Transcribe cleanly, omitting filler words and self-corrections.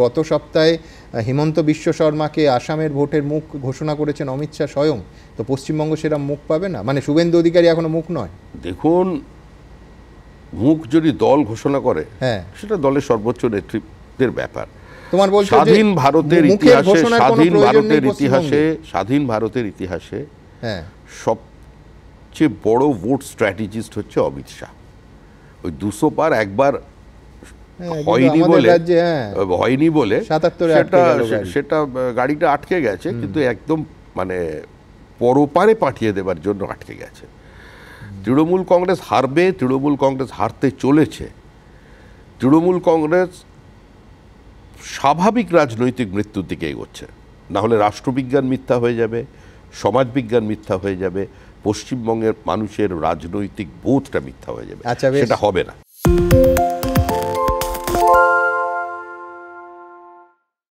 গত সপ্তাহে হিমন্ত বিশ্ব শর্মাকে আসামের ভোটের মুখ ঘোষণা করেছেন অমিত শাহ স্বয়ং। তো পশ্চিমবঙ্গ সেরকম মুখ পাবে না, মানে শুভেন্দু অধিকারী এখনো মুখ নয়। দেখুন, মুখ যদি দল ঘোষণা করে হ্যাঁ, সেটা দলের সর্বোচ্চ নেতৃত্বের ব্যাপার। তোমার বলছো স্বাধীন ভারতের ইতিহাসে স্বাধীন ভারতের ইতিহাসে হ্যাঁ সবচেয়ে বড় ভোট স্ট্র্যাটেজিস্ট হচ্ছে অমিত শাহ। ওই 200 পার একবার হয়নি বলে সেটা গাড়িটা আটকে গেছে, কিন্তু একদম মানে পরপারে পাঠিয়ে দেবার জন্য আটকে গেছে। তৃণমূল কংগ্রেস হারবে, তৃণমূল কংগ্রেস হারতে চলেছে। তৃণমূল কংগ্রেস স্বাভাবিক রাজনৈতিক মৃত্যুর দিকে এগোচ্ছে, না হলে রাষ্ট্রবিজ্ঞান মিথ্যা হয়ে যাবে, সমাজবিজ্ঞান মিথ্যা হয়ে যাবে, পশ্চিমবঙ্গের মানুষের রাজনৈতিক বোধটা মিথ্যা হয়ে যাবে। সেটা হবে না।